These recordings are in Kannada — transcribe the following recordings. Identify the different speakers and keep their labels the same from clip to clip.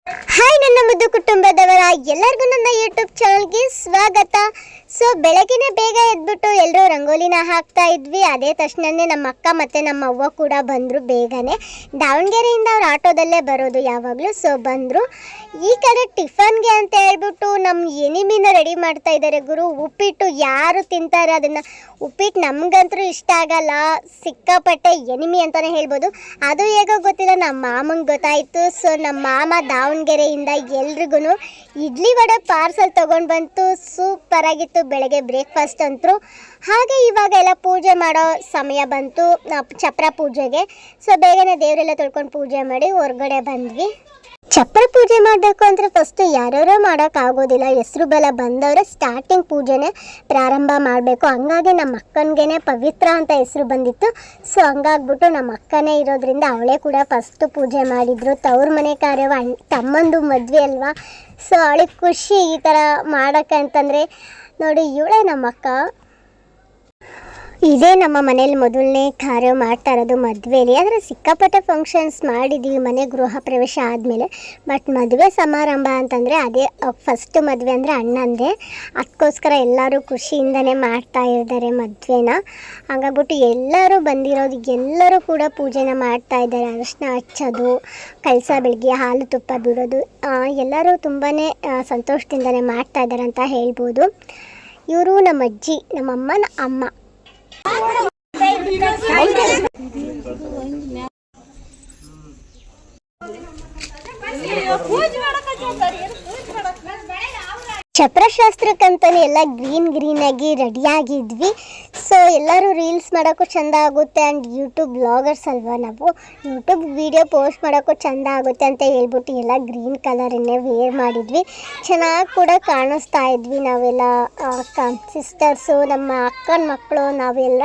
Speaker 1: ಹಾಯ್ ನನ್ನ ಮುದ್ದು ಕುಟುಂಬದವರ ಎಲ್ಲರಿಗೂ ನನ್ನ ಯೂಟ್ಯೂಬ್ ಚಾನಲ್ಗೆ ಸ್ವಾಗತ. ಸೊ ಬೆಳಗಿನ ಬೇಗ ಎದ್ಬಿಟ್ಟು ಎಲ್ಲರೂ ರಂಗೋಲಿನ ಹಾಕ್ತಾ ಇದ್ವಿ. ಅದೇ ತಕ್ಷಣನೇ ನಮ್ಮ ಅಕ್ಕ ಮತ್ತು ನಮ್ಮ ಅವ್ವ ಕೂಡ ಬಂದರು ಬೇಗನೆ. ದಾವಣಗೆರೆಯಿಂದ ಅವ್ರು ಆಟೋದಲ್ಲೇ ಬರೋದು ಯಾವಾಗಲೂ. ಸೊ ಬಂದರು. ಈ ಕಡೆ ಟಿಫನ್ಗೆ ಅಂತ ಹೇಳ್ಬಿಟ್ಟು ನಮ್ಮ ಎನಿಮಿನ ರೆಡಿ ಮಾಡ್ತಾ ಇದ್ದಾರೆ ಗುರು. ಉಪ್ಪಿಟ್ಟು ಯಾರು ತಿಂತಾರೆ ಅದನ್ನು. ಉಪ್ಪಿಟ್ಟು ನಮಗಂತೂ ಇಷ್ಟ ಆಗಲ್ಲ, ಸಿಕ್ಕಾಪಟ್ಟೆ ಎನಿಮಿ ಅಂತಲೇ ಹೇಳ್ಬೋದು. ಅದು ಹೇಗೋ ಗೊತ್ತಿಲ್ಲ, ನಮ್ಮ ಮಾಮಂಗೆ ಗೊತ್ತಾಯಿತು. ಸೊ ನಮ್ಮ ಮಾಮ ದಾವಣಗೆರೆಯಿಂದ ಎಲ್ರಿಗೂ ಇಡ್ಲಿ ವಡೆ ಪಾರ್ಸಲ್ ತೊಗೊಂಡು ಬಂತು. ಸೂಪರಾಗಿತ್ತು ಬೆಳಗ್ಗೆ ಬ್ರೇಕ್ಫಾಸ್ಟ್ ಅಂತೂ. ಹಾಗೆ ಇವಾಗ ಎಲ್ಲ ಪೂಜೆ ಮಾಡೋ ಸಮಯ ಬಂತು, ಚಪ್ರ ಪೂಜೆಗೆ. ಸೊ ಬೇಗನೆ ದೇವರೆಲ್ಲ ತೊಳ್ಕೊಂಡು ಪೂಜೆ ಮಾಡಿ ಹೊರಗಡೆ ಬಂದ್ವಿ. ಚಪ್ರ ಪೂಜೆ ಮಾಡಬೇಕು ಅಂದರೆ ಫಸ್ಟು ಯಾರ್ಯಾರೋ ಮಾಡೋಕ್ಕಾಗೋದಿಲ್ಲ. ಹೆಸರು ಬಲ ಬಂದವರೆ ಸ್ಟಾರ್ಟಿಂಗ್ ಪೂಜೆನೇ ಪ್ರಾರಂಭ ಮಾಡಬೇಕು. ಹಂಗಾಗಿ ನಮ್ಮ ಅಕ್ಕನಿಗೆ ಪವಿತ್ರ ಅಂತ ಹೆಸರು ಬಂದಿತ್ತು. ಸೊ ಹಂಗಾಗ್ಬಿಟ್ಟು ನಮ್ಮ ಅಕ್ಕನೇ ಇರೋದ್ರಿಂದ ಅವಳೇ ಕೂಡ ಫಸ್ಟು ಪೂಜೆ ಮಾಡಿದರು. ತವ್ರ ಮನೆ ಕಾರ್ಯವ ತಮ್ಮಂದು ಮದುವೆ ಅಲ್ವಾ. ಸೊ ಅವಳಿಗೆ ಖುಷಿ ಈ ಥರ ಮಾಡೋಕ್ಕೆ ಅಂತಂದರೆ. ನೋಡಿ ಇವಳೇ ನಮ್ಮ ಅಕ್ಕ. ಇದೇ ನಮ್ಮ ಮನೇಲಿ ಮೊದಲನೇ ಕಾರ್ಯ ಮಾಡ್ತಾ ಇರೋದು ಮದುವೆಯಲ್ಲಿ. ಆದರೆ ಸಿಕ್ಕಾಪಟ್ಟೆ ಫಂಕ್ಷನ್ಸ್ ಮಾಡಿದ್ದೀವಿ ಮನೆ ಗೃಹ ಪ್ರವೇಶ ಆದಮೇಲೆ. ಬಟ್ ಮದುವೆ ಸಮಾರಂಭ ಅಂತಂದರೆ ಅದೇ ಫಸ್ಟ್ ಮದುವೆ ಅಂದರೆ ಅಣ್ಣಂದೇ. ಅದಕ್ಕೋಸ್ಕರ ಎಲ್ಲರೂ ಖುಷಿಯಿಂದನೇ ಮಾಡ್ತಾ ಇದ್ದಾರೆ ಮದುವೆನ. ಹಂಗಾಗ್ಬಿಟ್ಟು ಎಲ್ಲರೂ ಬಂದಿರೋದು ಎಲ್ಲರೂ ಕೂಡ ಪೂಜೆನ ಮಾಡ್ತಾ ಇದ್ದಾರೆ. ಅರಿಶಿನ ಹಚ್ಚೋದು, ಕಳಸ ಬೆಳಗ್ಗೆ ಹಾಲು ತುಪ್ಪ ಬಿಡೋದು, ಎಲ್ಲರೂ ತುಂಬಾ ಸಂತೋಷದಿಂದನೇ ಮಾಡ್ತಾ ಇದ್ದಾರೆ ಅಂತ ಹೇಳ್ಬೋದು. ಇವರು ನಮ್ಮ ಅಜ್ಜಿ, ನಮ್ಮಮ್ಮನ ಅಮ್ಮ. ಚಪ್ರಶಾಸ್ತ್ರಕ್ಕಂತಾನೆ ಎಲ್ಲ ಗ್ರೀನ್ ಆಗಿ ರೆಡಿಯಾಗಿದ್ವಿ. ಸೊ ಎಲ್ಲರೂ ರೀಲ್ಸ್ ಮಾಡೋಕ್ಕೂ ಚೆಂದ ಆಗುತ್ತೆ. ಆ್ಯಂಡ್ ಯೂಟ್ಯೂಬ್ ಬ್ಲಾಗರ್ಸ್ ಅಲ್ವಾ ನಾವು, ಯೂಟ್ಯೂಬ್ ವಿಡಿಯೋ ಪೋಸ್ಟ್ ಮಾಡೋಕ್ಕೂ ಚೆಂದ ಆಗುತ್ತೆ ಅಂತ ಹೇಳ್ಬಿಟ್ಟು ಎಲ್ಲ ಗ್ರೀನ್ ಕಲರನ್ನೇ ವೇರ್ ಮಾಡಿದ್ವಿ. ಚೆನ್ನಾಗಿ ಕೂಡ ಕಾಣಿಸ್ತಾ ಇದ್ವಿ ನಾವೆಲ್ಲ. ಸಿಸ್ಟರ್ಸು, ನಮ್ಮ ಅಕ್ಕನ ಮಕ್ಕಳು, ನಾವೆಲ್ಲ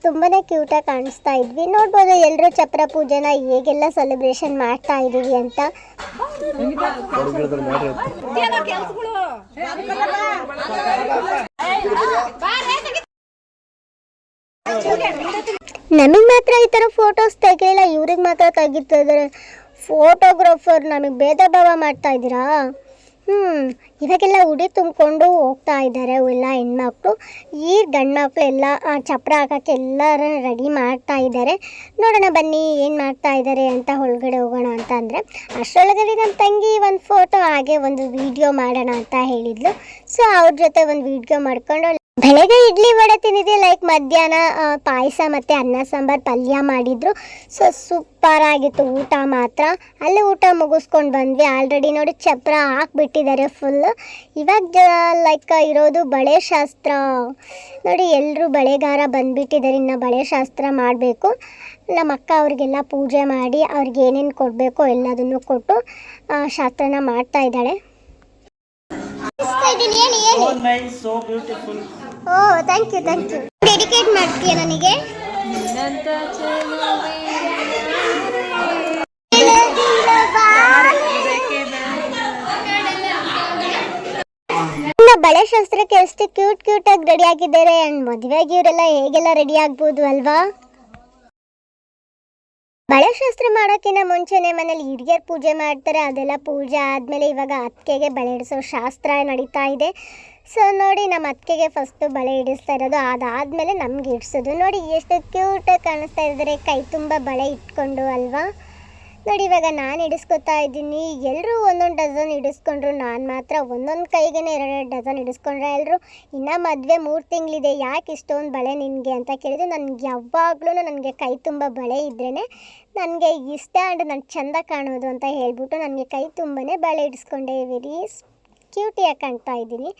Speaker 1: ತುಂಬಾ ಕ್ಯೂಟಾಗಿ ಕಾಣಿಸ್ತಾ ಇದ್ವಿ. ನೋಡ್ಬೋದು ಎಲ್ಲರೂ ಚಪ್ರ ಪೂಜೆನ ಹೇಗೆಲ್ಲ ಸೆಲೆಬ್ರೇಷನ್ ಮಾಡ್ತಾ ಇದ್ದೀವಿ ಅಂತ. ನಮಗೆ ಮಾತ್ರ ಈ ಥರ ಫೋಟೋಸ್ ತೆಗೆಯಲ್ಲ, ಇವ್ರಿಗೆ ಮಾತ್ರ ತೆಗಿತಿದ್ದಾರೆ ಫೋಟೋಗ್ರಾಫರ್. ನಮಗೆ ಭೇದ ಭಾವ ಮಾಡ್ತಾ ಇದ್ದೀರಾ? ಇವಾಗೆಲ್ಲ ಉಡಿ ತುಂಬಿಕೊಂಡು ಹೋಗ್ತಾ ಇದ್ದಾರೆ ಎಲ್ಲ ಹೆಣ್ಮಕ್ಳು. ಈ ಗಂಡ್ಮಕ್ಳು ಎಲ್ಲ ಚಪ್ರ ಹಾಕೋಕ್ಕೆ ಎಲ್ಲರೂ ರೆಡಿ ಮಾಡ್ತಾ ಇದ್ದಾರೆ. ನೋಡೋಣ ಬನ್ನಿ ಏನು ಮಾಡ್ತಾ ಇದ್ದಾರೆ ಅಂತ. ಒಳಗಡೆ ಹೋಗೋಣ ಅಂತ ಅಂದರೆ ಅಷ್ಟರೊಳಗಡೆ ನಮ್ಮ ತಂಗಿ ಒಂದು ಫೋಟೋ ಹಾಗೆ ಒಂದು ವಿಡಿಯೋ ಮಾಡೋಣ ಅಂತ ಹೇಳಿದ್ಲು. ಸೊ ಅವ್ರ ಜೊತೆ ಒಂದು ವಿಡಿಯೋ ಮಾಡ್ಕೊಂಡು ಬೆಳಗ್ಗೆ ಇಡ್ಲಿ ವಡೆ ತಿಂದಿದ್ದೆ. ಲೈಕ್ ಮಧ್ಯಾಹ್ನ ಪಾಯಸ ಮತ್ತು ಅನ್ನ ಸಾಂಬಾರು ಪಲ್ಯ ಮಾಡಿದರು. ಸೊ ಸೂಪರ್ ಆಗಿತ್ತು ಊಟ ಮಾತ್ರ. ಅಲ್ಲಿ ಊಟ ಮುಗಿಸ್ಕೊಂಡು ಬಂದ್ವಿ. ಆಲ್ರೆಡಿ ನೋಡಿ ಚಪ್ರ ಹಾಕ್ಬಿಟ್ಟಿದ್ದಾರೆ ಫುಲ್. ಇವಾಗ ಲೈಕ್ ಇರೋದು ಬಳೆ ಶಾಸ್ತ್ರ. ನೋಡಿ ಎಲ್ಲರೂ ಬಳೆಗಾರ ಬಂದುಬಿಟ್ಟಿದ್ದಾರೆ. ಇನ್ನು ಬಳೆ ಶಾಸ್ತ್ರ ಮಾಡಬೇಕು. ನಮ್ಮ ಅಕ್ಕ ಅವ್ರಿಗೆಲ್ಲ ಪೂಜೆ ಮಾಡಿ ಅವ್ರಿಗೆ ಏನೇನು ಕೊಡಬೇಕು ಎಲ್ಲದನ್ನು ಕೊಟ್ಟು ಶಾಸ್ತ್ರನ ಮಾಡ್ತಾ ಇದ್ದಾಳೆ. ಓ ಥ್ಯಾಂಕ್ ಯು. ಡೆಡಿಕೇಟ್ ಮಾಡ್ತೀಯ ನನಗೆ? ಬಳೆ ಶಾಸ್ತ್ರಕ್ಕೆ ಎಷ್ಟು ಕ್ಯೂಟಾಗಿ ರೆಡಿ ಆಗಿದ್ದಾರೆ. ಆ್ಯಂಡ್ ಮದುವೆಗೆ ಇವರೆಲ್ಲ ಹೇಗೆಲ್ಲ ರೆಡಿ ಆಗ್ಬೋದು ಅಲ್ವಾ. ಬಳೆ ಶಾಸ್ತ್ರ ಮಾಡೋಕ್ಕಿಂತ ಮುಂಚೆನೇ ಮನೇಲಿ ಹಿರಿಯರು ಪೂಜೆ ಮಾಡ್ತಾರೆ. ಅದೆಲ್ಲ ಪೂಜೆ ಆದಮೇಲೆ ಇವಾಗ ಅತ್ತಿಗೆಗೆ ಬಳೆ ಇಡಿಸೋ ಶಾಸ್ತ್ರ ನಡೀತಾ ಇದೆ. ಸೊ ನೋಡಿ ನಮ್ಮ ಅತ್ತಿಗೆಗೆ ಫಸ್ಟು ಬಳೆ ಇಡಿಸ್ತಾ ಇರೋದು, ಅದಾದಮೇಲೆ ನಮ್ಗೆ ಇಡಿಸೋದು. ನೋಡಿ ಎಷ್ಟು ಕ್ಯೂಟಾಗಿ ಕಾಣಿಸ್ತಾ ಇದ್ದಾರೆ ಕೈ ತುಂಬ ಬಳೆ ಇಟ್ಕೊಂಡು ಅಲ್ವಾ. ನೋಡಿ ಇವಾಗ ನಾನು ಇಡಿಸ್ಕೊತಾ ಇದ್ದೀನಿ. ಎಲ್ಲರೂ ಒಂದೊಂದು ಡಜನ್ ಇಡಿಸ್ಕೊಂಡ್ರು. ನಾನು ಮಾತ್ರ ಒಂದೊಂದು ಕೈಗೆ 2 ಡಜನ್ ಇಡಿಸ್ಕೊಂಡ್ರೆ. ಎಲ್ಲರೂ ಇನ್ನೂ ಮದುವೆ 3 ತಿಂಗಳಿದೆ, ಯಾಕೆ ಇಷ್ಟೊಂದು ಬಳೆ ನಿನಗೆ ಅಂತ ಕೇಳಿದ್ರು. ನನಗೆ ಯಾವಾಗಲೂ ನನಗೆ ಕೈ ತುಂಬ ಬಳೆ ಇದ್ರೇ ನನಗೆ ಇಷ್ಟ. ಆ್ಯಂಡ್ ನಾನು ಚೆಂದ ಕಾಣೋದು ಅಂತ ಹೇಳ್ಬಿಟ್ಟು ನನಗೆ ಕೈ ತುಂಬನೇ ಬಳೆ ಇಡಿಸ್ಕೊಂಡೆ. ವೆರಿ ಕ್ಯೂಟಿಯಾಗಿ ಕಾಣ್ತಾ ಇದ್ದೀನಿ.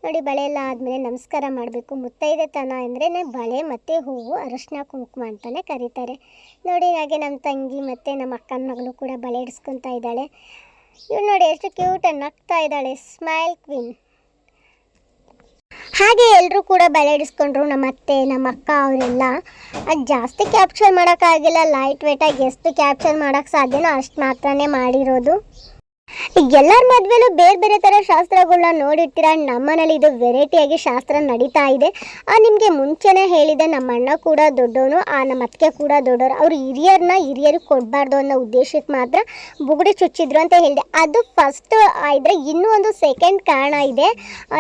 Speaker 1: ನೋಡಿ ಬಳೆ ಎಲ್ಲ ಆದಮೇಲೆ ನಮಸ್ಕಾರ ಮಾಡಬೇಕು. ಮುತ್ತೈದೆತನ ಅಂದ್ರೇ ಬಳೆ ಮತ್ತು ಹೂವು, ಅರಿಶಿನ ಕುಂಕುಮ ಅಂತಲೇ ಕರೀತಾರೆ. ನೋಡಿ ಹಾಗೆ ನಮ್ಮ ತಂಗಿ ಮತ್ತು ನಮ್ಮ ಅಕ್ಕನ ಮಗಳು ಕೂಡ ಬಳೆ ಇಡಿಸ್ಕೊತಾ ಇದ್ದಾಳೆ. ಇವ್ರು ನೋಡಿ ಎಷ್ಟು ಕ್ಯೂಟಾಗಿ ನಗ್ತಾ ಇದ್ದಾಳೆ, ಸ್ಮೈಲ್ ಕ್ವೀನ್. ಹಾಗೆ ಎಲ್ಲರೂ ಕೂಡ ಬಳೆ ಇಡಿಸ್ಕೊಂಡ್ರು. ನಮ್ಮ ಅತ್ತೆ, ನಮ್ಮ ಅಕ್ಕ ಅವರೆಲ್ಲ. ಅದು ಜಾಸ್ತಿ ಕ್ಯಾಪ್ಚರ್ ಮಾಡೋಕ್ಕಾಗಿಲ್ಲ. ಲೈಟ್ ವೇಟಾಗಿ ಎಷ್ಟು ಕ್ಯಾಪ್ಚರ್ ಮಾಡೋಕ್ಕೆ ಸಾಧ್ಯನೋ ಅಷ್ಟು ಮಾತ್ರನೇ ಮಾಡಿರೋದು. ಈಗ ಎಲ್ಲರ ಮದ್ವೆಲೂ ಬೇರೆ ಬೇರೆ ಥರ ಶಾಸ್ತ್ರಗಳನ್ನ ನೋಡಿರ್ತೀರ. ನಮ್ಮನೇಲಿ ಇದು ವೆರೈಟಿಯಾಗಿ ಶಾಸ್ತ್ರ ನಡೀತಾ ಇದೆ. ನಿಮಗೆ ಮುಂಚೆನೇ ಹೇಳಿದೆ, ನಮ್ಮ ಅಣ್ಣ ಕೂಡ ದೊಡ್ಡವನು, ನಮ್ಮ ಅತ್ತಿಗೆ ಕೂಡ ದೊಡ್ಡವರು. ಅವರು ಹಿರಿಯರಿಗೆ ಕೊಡಬಾರ್ದು ಅನ್ನೋ ಉದ್ದೇಶಕ್ಕೆ ಮಾತ್ರ ಬುಗುಡಿ ಚುಚ್ಚಿದ್ರು ಅಂತ ಹೇಳಿದೆ. ಅದು ಫಸ್ಟ್ ಇದ್ರೆ ಇನ್ನೂ ಒಂದು ಸೆಕೆಂಡ್ ಕಾರಣ ಇದೆ.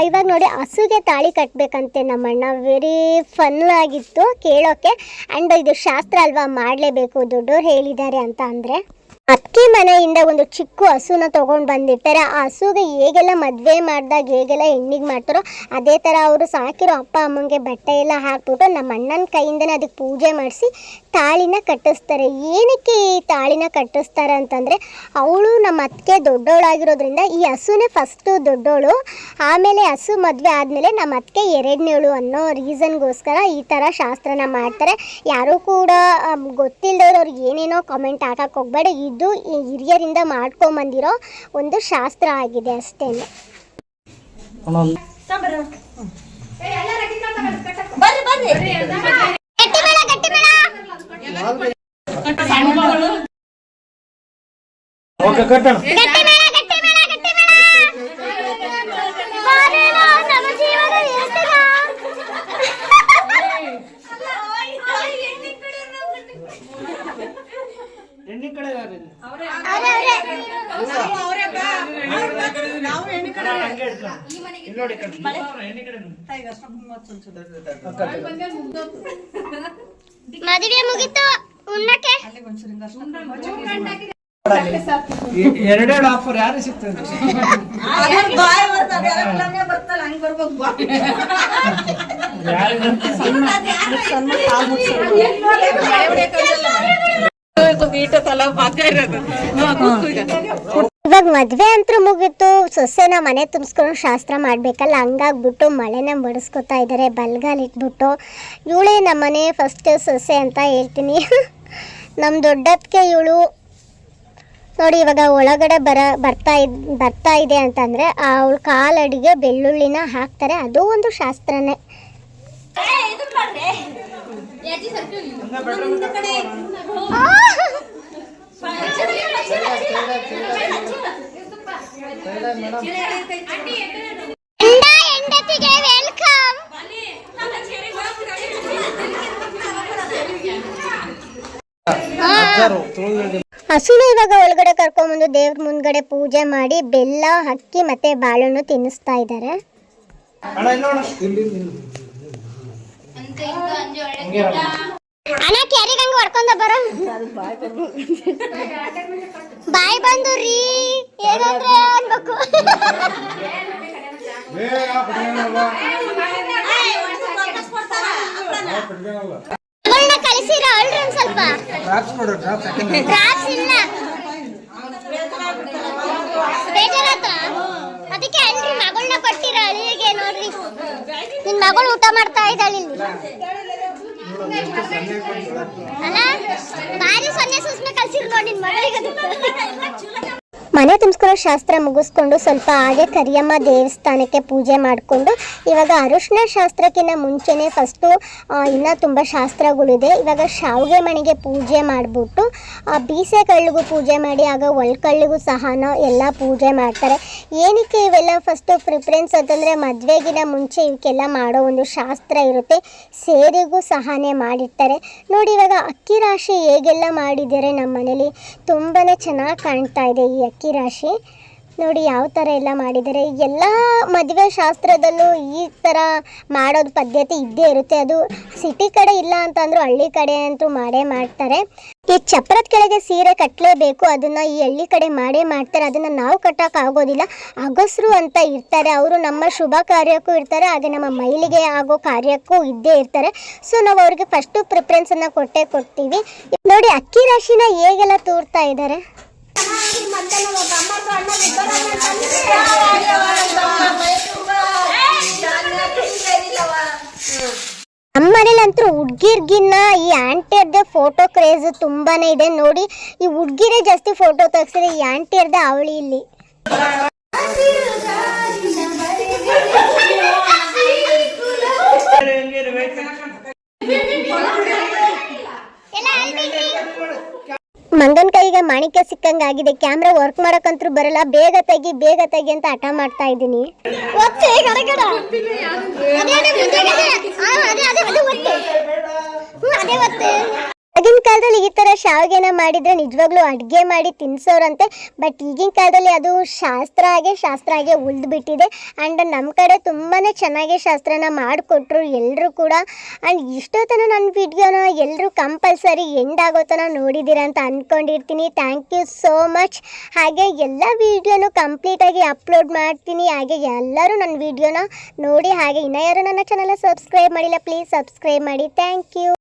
Speaker 1: ಇವಾಗ ನೋಡಿ, ಹಸುಗೆ ತಾಳಿ ಕಟ್ಟಬೇಕಂತೆ ನಮ್ಮಣ್ಣ. ವೆರಿ ಫನ್ ಆಗಿತ್ತು ಕೇಳೋಕ್ಕೆ. ಆ್ಯಂಡ್ ಇದು ಶಾಸ್ತ್ರ ಅಲ್ವಾ, ಮಾಡಲೇಬೇಕು, ದೊಡ್ಡವ್ರು ಹೇಳಿದ್ದಾರೆ ಅಂತ. ಅಂದರೆ ಅಕ್ಕಿ ಮನೆಯಿಂದ ಒಂದು ಚಿಕ್ಕ ಹಸುನ ತೊಗೊಂಡು ಬಂದಿರ್ತಾರೆ. ಆ ಹಸುಗೆ ಹೇಗೆಲ್ಲ ಮದುವೆ ಮಾಡಿದಾಗ ಹೇಗೆಲ್ಲ ಹೆಣ್ಣಿಗೆ ಮಾಡ್ತಾರೋ ಅದೇ ಥರ ಅವರು ಸಾಕಿರೋ ಅಪ್ಪ ಅಮ್ಮಂಗೆ ಬಟ್ಟೆ ಎಲ್ಲ ಹಾಕ್ಬಿಟ್ಟು ನಮ್ಮ ಅಣ್ಣನ ಕೈಯಿಂದನೇ ಅದಕ್ಕೆ ಪೂಜೆ ಮಾಡಿಸಿ ತಾಳಿನ ಕಟ್ಟಿಸ್ತಾರೆ. ಏನಕ್ಕೆ ಈ ತಾಳಿನ ಕಟ್ಟಿಸ್ತಾರೆ ಅಂತಂದರೆ, ಅವಳು ನಮ್ಮ ಅತ್ತಿಗೆ ದೊಡ್ಡವಳಾಗಿರೋದ್ರಿಂದ ಈ ಹಸುನೇ ಫಸ್ಟು ದೊಡ್ಡವಳು, ಆಮೇಲೆ ಹಸು ಮದುವೆ ಆದಮೇಲೆ ನಮ್ಮ ಅತ್ತಿಗೆ ಎರಡನೇವಳು ಅನ್ನೋ ರೀಸನ್ಗೋಸ್ಕರ ಈ ಥರ ಶಾಸ್ತ್ರನ ಮಾಡ್ತಾರೆ. ಯಾರೂ ಕೂಡ ಗೊತ್ತಿಲ್ಲದವ್ರು ಅವ್ರಿಗೆ ಏನೇನೋ ಕಮೆಂಟ್ ಹಾಕಕ್ಕೆ ಹೋಗ್ಬೇಡ. ಇದು ಹಿರಿಯರಿಂದ ಮಾಡ್ಕೊಂಬಂದಿರೋ ಒಂದು ಶಾಸ್ತ್ರ ಆಗಿದೆ ಅಷ್ಟೇ. ಮದುವೆ ಮುಗಿತು, ಉಣ್ಣಕ್ಕೆ
Speaker 2: ಎರಡೆರಡು ಆಫರ್ ಯಾರು ಸಿಗ್ತದೆ?
Speaker 1: ಇವಾಗ ಮದ್ವೆ ಅಂತೂ ಮುಗೀತು, ಸೊಸೆನ ಮನೆ ತುಂಬಿಸ್ಕೊಂಡು ಶಾಸ್ತ್ರ ಮಾಡ್ಬೇಕಲ್ಲ, ಹಂಗಾಗ್ಬಿಟ್ಟು ಮಳೆನ ಬಡಿಸ್ಕೊತಾ ಇದ್ದಾರೆ ಬಲ್ಗಾಲ್ ಇಟ್ಬಿಟ್ಟು. ಇವಳೇ ನಮ್ಮನೆ ಫಸ್ಟ್ ಸೊಸೆ ಅಂತ ಹೇಳ್ತೀನಿ. ನಮ್ಮ ದೊಡ್ಡಕ್ಕೆ ಇವಳು ನೋಡಿ. ಇವಾಗ ಒಳಗಡೆ ಬರ್ತಾ ಇದೆ ಅಂತಂದರೆ ಅವಳ ಕಾಲಡಿಗೆ ಬೆಳ್ಳುಳ್ಳಿನ ಹಾಕ್ತಾರೆ. ಅದು ಒಂದು ಶಾಸ್ತ್ರನೇ. ಹಸುನ ಇವಾಗ ಒಳಗಡೆ ಕರ್ಕೊಂಡ್ಬಂದು ದೇವ್ರ ಮುಂದ್ಗಡೆ ಪೂಜೆ ಮಾಡಿ ಬೆಲ್ಲ, ಅಕ್ಕಿ ಮತ್ತೆ ಬಾಳೆಹಣ್ಣು ತಿನ್ನಿಸ್ತಾ ಇದ್ದಾರೆ. ಅಣ್ಣ ಕ್ಯಾರಿಗಂಗ ಹೊಡ್ಕೊಂಡ ಬರ ಬಾಯ್ ಬಂದು ರೀ ಏನಂದ್ರೆ ಅನ್ಬೇಕು. ಕಲಿಸಿರ ಅಲ್ರಿ ಒಂದ್ ಸ್ವಲ್ಪ ಡ್ರಾಪ್ಸ್ ಇಲ್ಲ ಬೇಜಾರಾತ, ಅದಕ್ಕೆ ಅಲ್ರಿ ಮಗಳನ್ನ ಕೊಟ್ಟಿರ ಅಲ್ಲಿಗೆ. ನೋಡ್ರಿ ನಿನ್ ಮಗಳು ಊಟ ಮಾಡ್ತಾ ಇದ್ದಾಳೆ ಇಲ್ಲಿ ಅಲ್ಲ, ಬಾರಿ ಸೊನ್ನೆ ಸೂಸ್ನೆ ಕಲ್ಸಿರ್ ನೋಡಿ ನಿನ್ ಮಗಳಿಗೆ. ಮನೆ ತುಂಬಿಸ್ಕೊಳ್ಳೋ ಶಾಸ್ತ್ರ ಮುಗಿಸ್ಕೊಂಡು ಸ್ವಲ್ಪ ಹಾಗೆ ಕರಿಯಮ್ಮ ದೇವಸ್ಥಾನಕ್ಕೆ ಪೂಜೆ ಮಾಡಿಕೊಂಡು ಇವಾಗ ಅರಿಶಿನ ಶಾಸ್ತ್ರಕ್ಕಿಂತ ಮುಂಚೆನೇ ಫಸ್ಟು ಇನ್ನೂ ತುಂಬ ಶಾಸ್ತ್ರಗಳಿದೆ. ಇವಾಗ ಶಾವಿಗೆ ಮನೆಗೆ ಪೂಜೆ ಮಾಡಿಬಿಟ್ಟು ಬೀಸೆ ಕಳ್ಳಿಗೂ ಪೂಜೆ ಮಾಡಿ ಆಗ ಒಳ್ಕಳ್ಳಿಗೂ ಸಹ ಎಲ್ಲ ಪೂಜೆ ಮಾಡ್ತಾರೆ. ಏನಕ್ಕೆ ಇವೆಲ್ಲ ಫಸ್ಟು ಪ್ರಿಫರೆನ್ಸ್ ಅಂತಂದರೆ ಮದುವೆಗಿನ ಮುಂಚೆ ಇವಕ್ಕೆಲ್ಲ ಮಾಡೋ ಒಂದು ಶಾಸ್ತ್ರ ಇರುತ್ತೆ. ಸೇರಿಗೂ ಸಹನೇ ಮಾಡಿರ್ತಾರೆ ನೋಡಿ. ಇವಾಗ ಅಕ್ಕಿ ರಾಶಿ ಹೇಗೆಲ್ಲ ಮಾಡಿದ್ದಾರೆ ನಮ್ಮ ಮನೇಲಿ, ತುಂಬಾ ಚೆನ್ನಾಗಿ ಕಾಣ್ತಾ ಇದೆ ಈ ಅಕ್ಕಿ ರಾಶಿ. ನೋಡಿ ಯಾವ ಥರ ಎಲ್ಲ ಮಾಡಿದ್ದಾರೆ. ಎಲ್ಲ ಮದುವೆ ಶಾಸ್ತ್ರದಲ್ಲೂ ಈ ಥರ ಮಾಡೋದು ಪದ್ಧತಿ ಇದ್ದೇ ಇರುತ್ತೆ. ಅದು ಸಿಟಿ ಕಡೆ ಇಲ್ಲ ಅಂತಂದ್ರೂ ಹಳ್ಳಿ ಕಡೆ ಅಂತೂ ಮಾಡೇ ಮಾಡ್ತಾರೆ. ಈ ಚಪ್ರದ ಕೆಳಗೆ ಸೀರೆ ಕಟ್ಟಲೇಬೇಕು, ಅದನ್ನು ಈ ಹಳ್ಳಿ ಕಡೆ ಮಾಡೇ ಮಾಡ್ತಾರೆ. ಅದನ್ನು ನಾವು ಕಟ್ಟೋಕ್ಕಾಗೋದಿಲ್ಲ. ಅಗಸರು ಅಂತ ಇರ್ತಾರೆ, ಅವರು ನಮ್ಮ ಶುಭ ಕಾರ್ಯಕ್ಕೂ ಇರ್ತಾರೆ, ಹಾಗೆ ನಮ್ಮ ಮೈಲಿಗೆ ಆಗೋ ಕಾರ್ಯಕ್ಕೂ ಇದ್ದೇ ಇರ್ತಾರೆ. ಸೊ ನಾವು ಅವ್ರಿಗೆ ಫಸ್ಟು ಪ್ರಿಫರೆನ್ಸನ್ನು ಕೊಡ್ತೀವಿ. ನೋಡಿ ಅಕ್ಕಿ ರಾಶಿನ ಹೇಗೆಲ್ಲ ತೋರ್ತಾ ಇದ್ದಾರೆ. ನಮ್ಮ ಮನೇಲಂತೂ ಹುಡ್ಗಿರ್ಗಿನ್ನ ಈ ಆಂಟಿಯರ್ದೆ ಫೋಟೋ ಕ್ರೇಜ್ ತುಂಬಾನೇ ಇದೆ ನೋಡಿ. ಈ ಹುಡ್ಗಿರೇ ಜಾಸ್ತಿ ಫೋಟೋ ತೆಗ್ಸಿದ್ರೆ ಈ ಆಂಟಿಯರ್ದೆ ಅವಳಿ ಇಲ್ಲಿ. ಮಂಗನ ಕೈಗೆ ಮಾಣಿಕ್ಯ ಸಿಕ್ಕಂಗಾಗಿದೆ. ಕ್ಯಾಮ್ರಾ ವರ್ಕ್ ಮಾಡಕ್ಕಂತೂ ಬರಲ್ಲ. ಬೇಗ ತೆಗಿ ಅಂತ ಹಠ ಮಾಡ್ತಾ ಇದ್ದೀನಿ. ಆಗಿನ ಕಾಲದಲ್ಲಿ ಈ ಥರ ಶಾವಿಗೆನ ಮಾಡಿದ್ರೆ ನಿಜವಾಗ್ಲೂ ಅಡುಗೆ ಮಾಡಿ ತಿನ್ಸೋರಂತೆ. ಬಟ್ ಈಗಿನ ಕಾಲದಲ್ಲಿ ಅದು ಶಾಸ್ತ್ರ ಆಗಿ ಉಳಿದು ಬಿಟ್ಟಿದೆ. ಆ್ಯಂಡ್ ನಮ್ಮ ಕಡೆ ತುಂಬಾ ಚೆನ್ನಾಗಿ ಶಾಸ್ತ್ರನ ಮಾಡಿಕೊಟ್ರು ಎಲ್ಲರೂ ಕೂಡ. ಆ್ಯಂಡ್ ಇಷ್ಟೊತ್ತನ ನನ್ನ ವಿಡಿಯೋನ ಎಲ್ಲರೂ ಕಂಪಲ್ಸರಿ ಎಂಡ್ ಆಗೋ ತನಕ ನೋಡಿದ್ದೀರ ಅಂತ ಅಂದ್ಕೊಂಡಿರ್ತೀನಿ. Thank you so much. ಹಾಗೆ ಎಲ್ಲ ವೀಡಿಯೋನು ಕಂಪ್ಲೀಟಾಗಿ ಅಪ್ಲೋಡ್ ಮಾಡ್ತೀನಿ. ಹಾಗೆ ಎಲ್ಲರೂ ನನ್ನ ವಿಡಿಯೋನ ನೋಡಿ. ಹಾಗೆ ಇನ್ನೂ ಯಾರು ನನ್ನ ಚಾನಲ್ನ ಸಬ್ಸ್ಕ್ರೈಬ್ ಮಾಡಿಲ್ಲ, ಪ್ಲೀಸ್ ಸಬ್ಸ್ಕ್ರೈಬ್ ಮಾಡಿ. Thank you.